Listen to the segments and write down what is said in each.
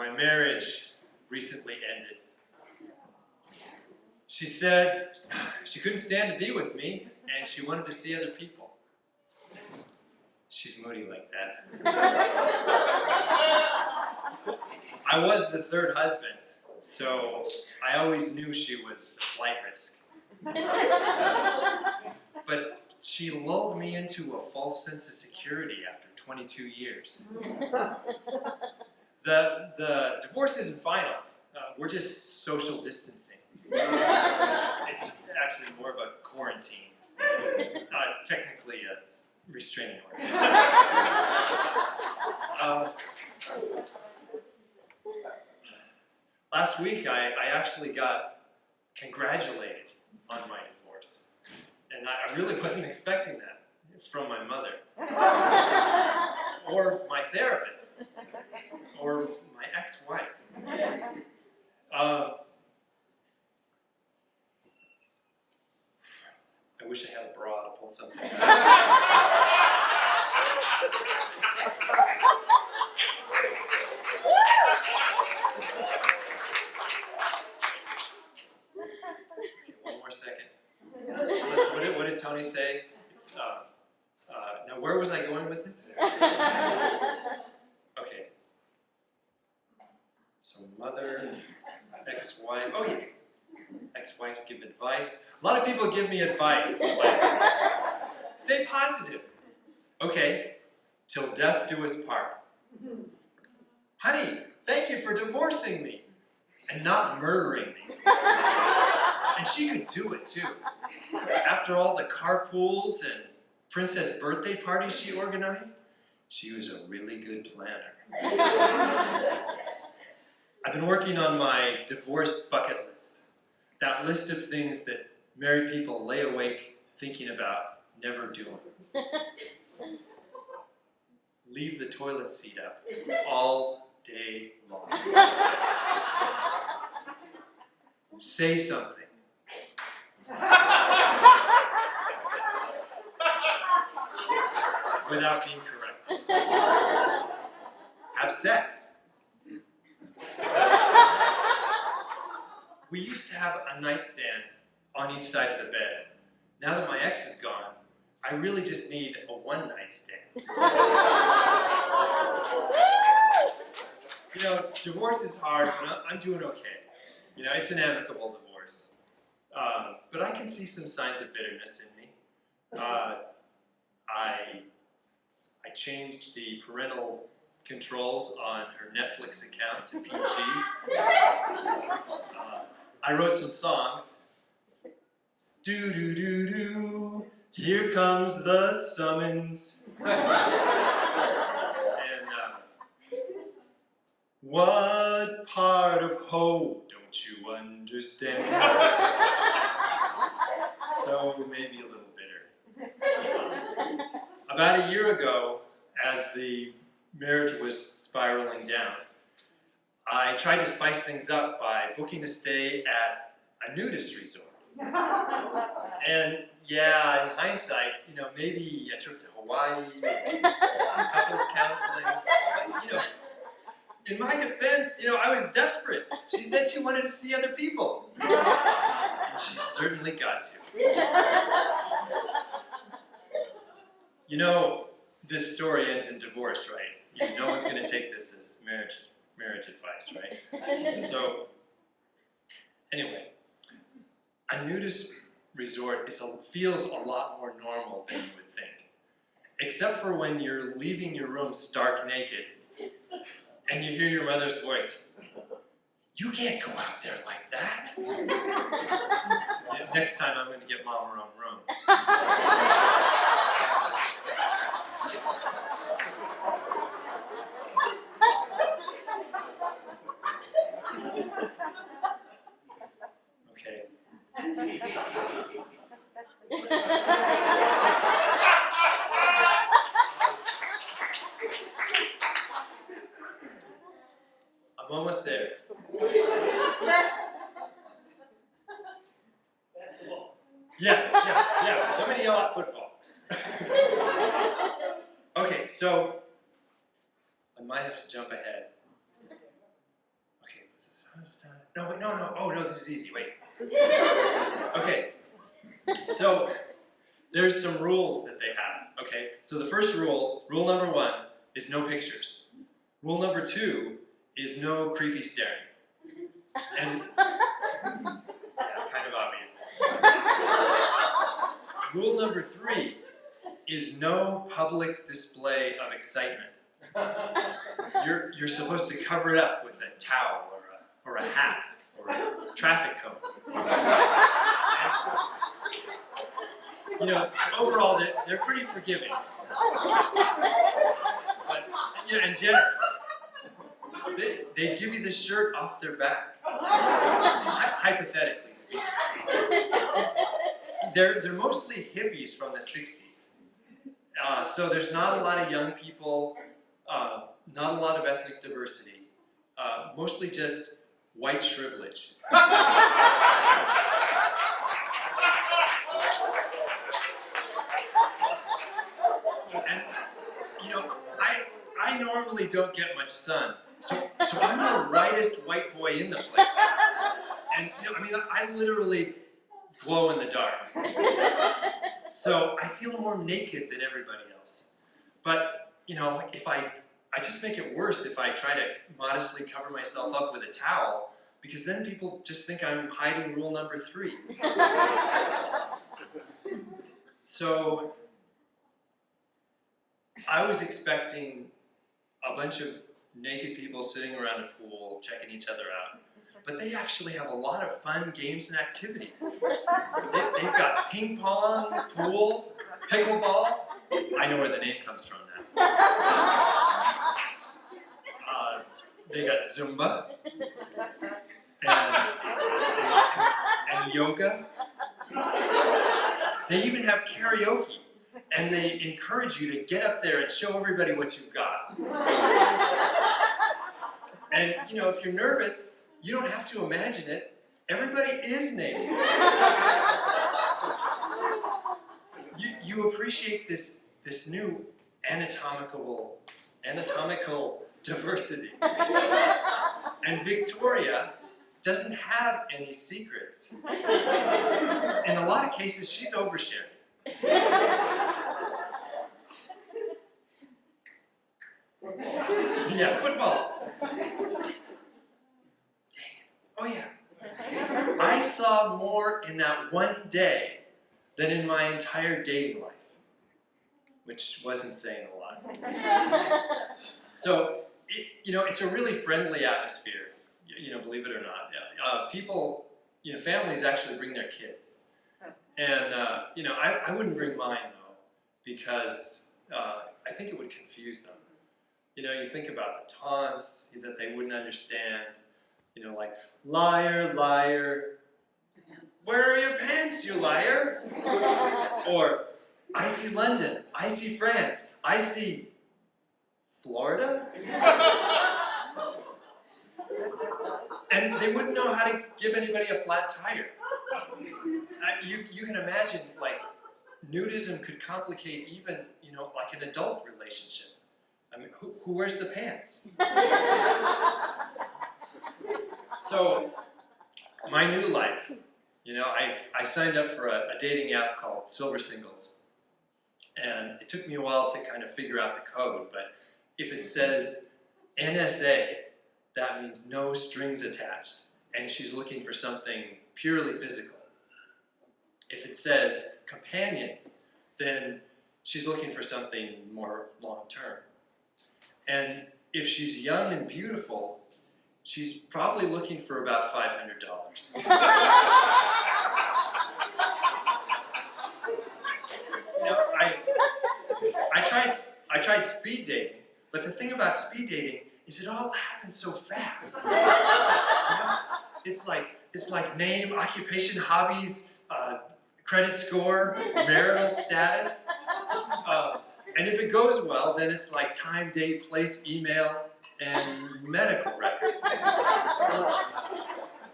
my marriage recently ended. She said she couldn't stand to be with me, and she wanted to see other people. She's moody like that. I was the third husband, so I always knew she was a flight risk. But she lulled me into a false sense of security after 22 years. The divorce isn't final. We're just social distancing. It's actually more of a quarantine. Technically a restraining order. Last week I actually got congratulated on my divorce. And I really wasn't expecting that from my mother. Or my therapist. Or my ex-wife. I wish I had a bra to pull something out. Okay, one more second. What did Tony say? It's, now where was I going with this? Okay. So mother, ex-wife. Oh yeah. Ex-wives give advice. A lot of people give me advice. Like, stay positive. Okay. Till death do us part. Honey, thank you for divorcing me and not murdering me. And she could do it too. After all the carpools and princess birthday parties she organized, she was a really good planner. I've been working on my divorce bucket list. That list of things that married people lay awake thinking about never doing. Leave the toilet seat up all day long. Say something. Without being corrected. Have sex. We used to have a nightstand on each side of the bed. Now that my ex is gone, I really just need a one-night stand. You know, divorce is hard, but I'm doing okay. You know, it's an amicable divorce. But I can see some signs of bitterness in me. I changed the parental controls on her Netflix account to PG. I wrote some songs. Do-do-do-do, here comes the summons. And what part of ho don't you understand? So maybe a little bitter. About a year ago, as the marriage was spiraling down, I tried to spice things up by booking a stay at a nudist resort. And yeah, in hindsight, you know, maybe a trip to Hawaii, couples counseling, but, you know, in my defense, you know, I was desperate. She said she wanted to see other people. And she certainly got to. You know, this story ends in divorce, right? You know, no one's going to take this as marriage advice, right? So, anyway, a nudist resort feels a lot more normal than you would think. Except for when you're leaving your room stark naked and you hear your mother's voice. You can't go out there like that. Yeah, next time I'm going to get mom her own room. Okay. I'm almost there. Basketball. Yeah. Somebody yell out football. Okay, so I might have to jump ahead. No, wait, no. Oh, no, this is easy. Wait. Okay. So there's some rules that they have. Okay. So the first rule number 1, is no pictures. Rule number 2 is no creepy staring. And yeah, kind of obvious. Rule number 3 is no public display of excitement. You're supposed to cover it up with a towel or a hat or a traffic cone. And, overall they're pretty forgiving, but and generous. They give you the shirt off their back, hypothetically speaking. They're mostly hippies from the 60s, so there's not a lot of young people, not a lot of ethnic diversity, mostly just white shrivelage. And I normally don't get much sun, so I'm the whitest white boy in the place. And I literally glow in the dark. So I feel more naked than everybody else. But if I just make it worse if I try to modestly cover myself up with a towel, because then people just think I'm hiding rule number 3. So I was expecting a bunch of naked people sitting around a pool, checking each other out. But they actually have a lot of fun games and activities. They've got ping pong, pool, pickleball. I know where the name comes from now. They got Zumba and yoga. They even have karaoke. And they encourage you to get up there and show everybody what you've got. And, if you're nervous, you don't have to imagine it. Everybody is naked. You appreciate this new anatomical diversity. And Victoria doesn't have any secrets. In a lot of cases, she's oversharing. Yeah, football. Dang it. Oh yeah. I saw more in that one day than in my entire dating life, which wasn't saying a lot. So, it's a really friendly atmosphere, believe it or not. People, families actually bring their kids. And, I wouldn't bring mine, though, because I think it would confuse them. You think about the taunts that they wouldn't understand. Like, liar, liar, where are your pants, you liar? Or, I see London, I see France, I see Florida? And they wouldn't know how to give anybody a flat tire. You can imagine, like, nudism could complicate even, like an adult relationship. Who wears the pants? So, my new life, I signed up for a dating app called Silver Singles. And it took me a while to kind of figure out the code, but if it says NSA, that means no strings attached, and she's looking for something purely physical. If it says companion, then she's looking for something more long-term. And if she's young and beautiful, she's probably looking for about $500. I tried speed dating, but the thing about speed dating is it all happens so fast. It's like name, occupation, hobbies, credit score, marital status. And if it goes well, then it's like time, date, place, email, and medical records.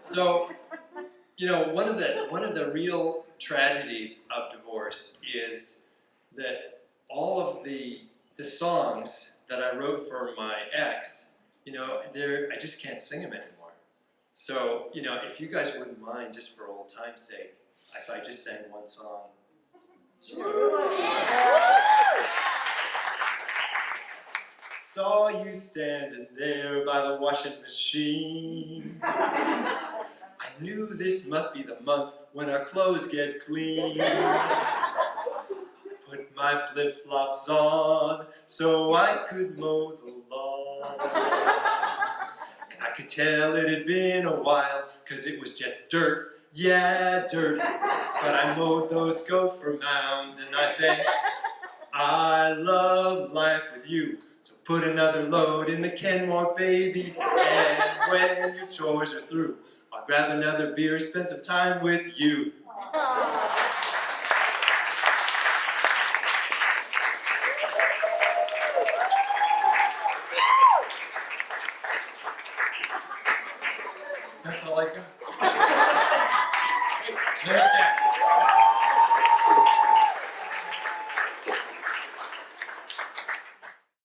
So, one of the real tragedies of divorce is that all of the songs that I wrote for my ex, I just can't sing them anymore. So, you know, if you guys wouldn't mind, just for old time's sake, if I just sang one song. Saw you standing there by the washing machine. I knew this must be the month when our clothes get clean. Put my flip-flops on so I could mow the lawn. And I could tell it had been a while, 'cause it was just dirt, yeah, dirt. But I mowed those gopher mounds and I said, I love life with you. So put another load in the Kenmore, baby. And when your chores are through, I'll grab another beer, spend some time with you. That's all I got.